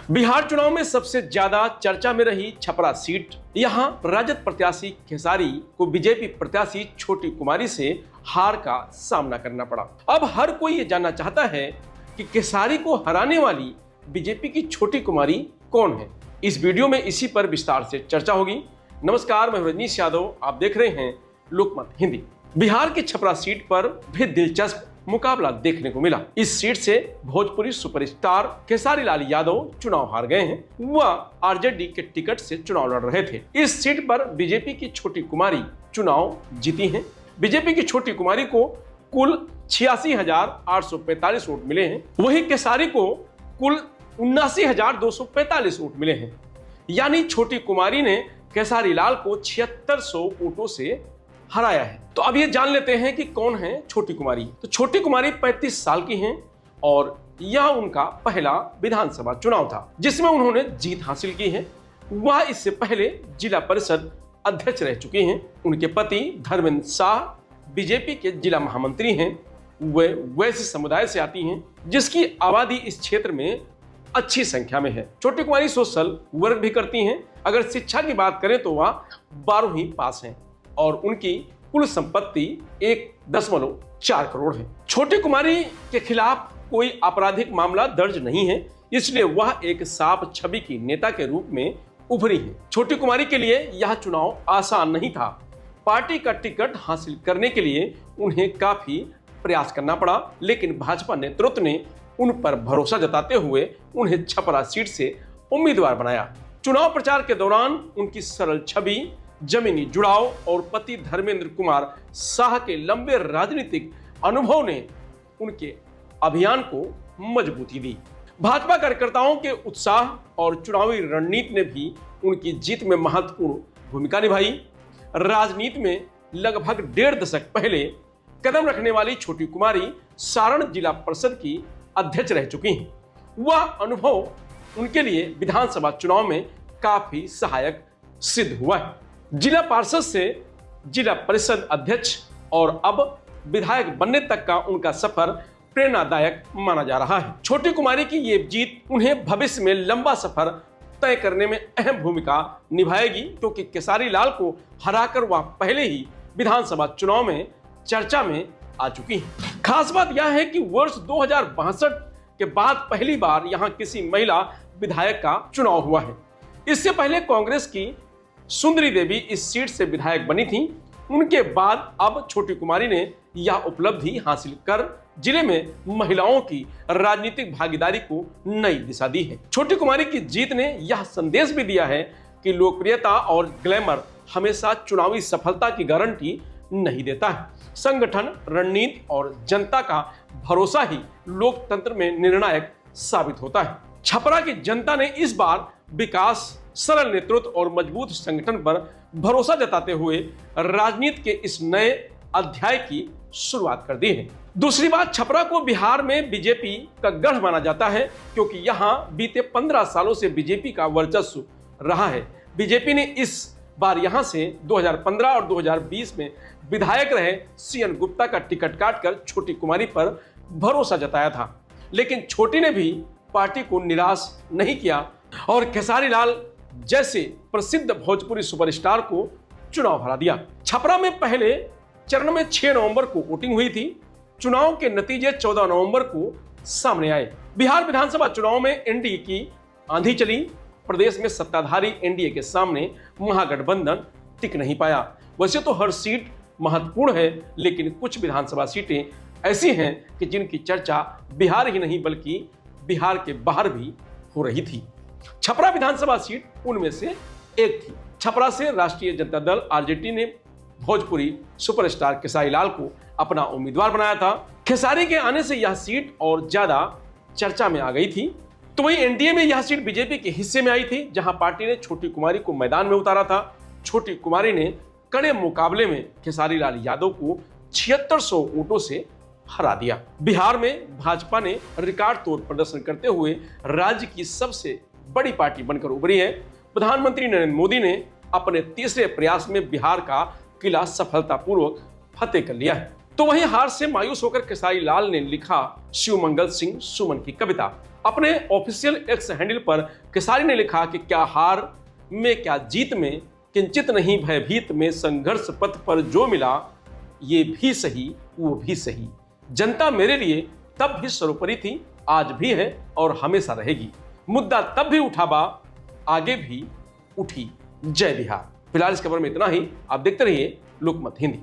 बिहार चुनाव में सबसे ज्यादा चर्चा में रही छपरा सीट। यहां राजद प्रत्याशी खेसारी को बीजेपी प्रत्याशी छोटी कुमारी से हार का सामना करना पड़ा। अब हर कोई ये जानना चाहता है कि खेसारी को हराने वाली बीजेपी की छोटी कुमारी कौन है। इस वीडियो में इसी पर विस्तार से चर्चा होगी। नमस्कार, मैं रजनीश यादव, आप देख रहे हैं लोकमत हिंदी। बिहार की छपरा सीट पर भी दिलचस्प मुकाबला देखने को मिला। इस सीट से भोजपुरी सुपरस्टार खेसारी लाल यादव चुनाव हार गए हैं। वह आरजेडी के टिकट से चुनाव लड़ रहे थे। इस सीट पर बीजेपी की छोटी कुमारी चुनाव जीती हैं। बीजेपी की छोटी कुमारी को कुल 86,845 वोट मिले हैं। वहीं खेसारी को कुल 79,245 वोट मिले हैं। यानी छोटी कुमारी ने खेसारी लाल को 7600 वोटों से हराया है। तो अब ये जान लेते हैं कि कौन है छोटी कुमारी। तो छोटी कुमारी 35 साल की हैं और यह उनका पहला विधानसभा चुनाव था जिसमें उन्होंने जीत हासिल की है। वह इससे पहले जिला परिषद अध्यक्ष रह चुकी हैं। उनके पति धर्मेंद्र शाह बीजेपी के जिला महामंत्री हैं। वे वैश्य समुदाय से आती हैं जिसकी आबादी इस क्षेत्र में अच्छी संख्या में है। छोटी कुमारी सोशल वर्क भी करती हैं। अगर शिक्षा की बात करें तो वह 12वीं पास हैं और उनकी कुल संपत्ति 1.4 करोड़ है। छोटी कुमारी के खिलाफ कोई आपराधिक मामला दर्ज नहीं है, इसलिए वह एक साफ छवि की नेता के रूप में उभरी है। छोटी कुमारी के लिए यह चुनाव आसान नहीं था। पार्टी का टिकट हासिल करने के लिए उन्हें काफी प्रयास करना पड़ा, लेकिन भाजपा नेतृत्व ने उन पर भरोसा जताते हुए उन्हें छपरा सीट से उम्मीदवार बनाया। चुनाव प्रचार के दौरान उनकी सरल छवि, जमीनी जुड़ाव और पति धर्मेंद्र कुमार शाह के लंबे राजनीतिक अनुभव ने उनके अभियान को मजबूती दी। भाजपा कार्यकर्ताओं के उत्साह और चुनावी रणनीति ने भी उनकी जीत में महत्वपूर्ण भूमिका निभाई। राजनीति में लगभग 1.5 दशक पहले कदम रखने वाली छोटी कुमारी सारण जिला परिषद की अध्यक्ष रह चुकी हैं। वह अनुभव उनके लिए विधानसभा चुनाव में काफी सहायक सिद्ध हुआ है। जिला पार्षद से जिला परिषद अध्यक्ष और अब विधायक बनने तक का उनका सफर प्रेरणादायक माना जा रहा है। छोटी कुमारी की ये जीत उन्हें भविष्य में लंबा सफर तय करने में अहम भूमिका निभाएगी, क्योंकि खेसारी लाल को हराकर वह पहले ही विधानसभा चुनाव में चर्चा में आ चुकी है। खास बात यह है कि वर्ष 2062 के बाद पहली बार यहां किसी महिला विधायक का चुनाव हुआ है। इससे पहले कांग्रेस की सुंदरी देवी इस सीट से विधायक बनी थी। उनके बाद अब छोटी कुमारी ने यह उपलब्धि हासिल कर जिले में महिलाओं की राजनीतिक भागीदारी को नई दिशा दी है। छोटी कुमारी की जीत ने यह संदेश भी दिया है कि लोकप्रियता और ग्लैमर हमेशा चुनावी सफलता की गारंटी नहीं देता है। संगठन, रणनीति और जनता का भरोसा ही लोकतंत्र में निर्णायक साबित होता है। छपरा की जनता ने इस बार विकास, सरल नेतृत्व और मजबूत संगठन पर भरोसा जताते हुए राजनीति के इस नए अध्याय की शुरुआत कर दी है। दूसरी बात, छपरा को बिहार में बीजेपी का गढ़ माना जाता है, क्योंकि यहां बीते 15 सालों से बीजेपी का वर्चस्व रहा है। बीजेपी ने इस बार यहां से 2015 और 2020 में विधायक रहे सीएन गुप्ता का टिकट काटकर छोटी कुमारी पर भरोसा जताया था, लेकिन छोटी ने भी पार्टी को निराश नहीं किया और खेसारी लाल जैसे प्रसिद्ध भोजपुरी सुपरस्टार को चुनाव हरा दिया। छपरा में पहले चरण में 6 नवंबर को वोटिंग हुई थी। चुनाव के नतीजे 14 नवंबर को सामने आए। बिहार विधानसभा चुनाव में एनडीए की आंधी चली। प्रदेश में सत्ताधारी एनडीए के सामने महागठबंधन टिक नहीं पाया। वैसे तो हर सीट महत्वपूर्ण है, लेकिन कुछ विधानसभा सीटें ऐसी हैं कि जिनकी चर्चा बिहार ही नहीं बल्कि बिहार के बाहर भी हो रही थी। छपरा विधानसभा सीट उनमें से एक थी। छपरा से राष्ट्रीय जनता दल आरजेडी ने भोजपुरी सुपरस्टार खेसारी लाल को अपना उम्मीदवार बनाया था। खेसारी के आने से यह सीट और ज्यादा चर्चा में आ गई थी। तो वहीं एनडीए में यह सीट बीजेपी के हिस्से में आई थी, जहां पार्टी ने छोटी कुमारी को मैदान में उतारा था। छोटी कुमारी ने कड़े मुकाबले में खेसारी लाल यादव को 7600 वोटों से हरा दिया। बिहार में भाजपा ने रिकॉर्ड तोड़ प्रदर्शन करते हुए राज्य की सबसे बड़ी पार्टी बनकर उभरी है। प्रधानमंत्री नरेंद्र मोदी ने अपने तीसरे प्रयास में बिहार का किला सफलतापूर्वक फतेह कर लिया है। तो वहीं हार से मायूस होकर खेसारी लाल ने लिखा शिवमंगल सिंह सुमन की कविता। अपने ऑफिशियल एक्स हैंडल पर केसारी ने लिखा कि क्या हार में क्या जीत में, किंचित नहीं भयभीत में, संघर्ष पथ पर जो मिला ये भी सही वो भी सही। जनता मेरे लिए तब भी सर्वोपरि थी, आज भी है और हमेशा रहेगी। मुद्दा तब भी उठा बा, आगे भी उठी। जय बिहार। फिलहाल इस खबर में इतना ही। आप देखते रहिए लोकमत हिंदी।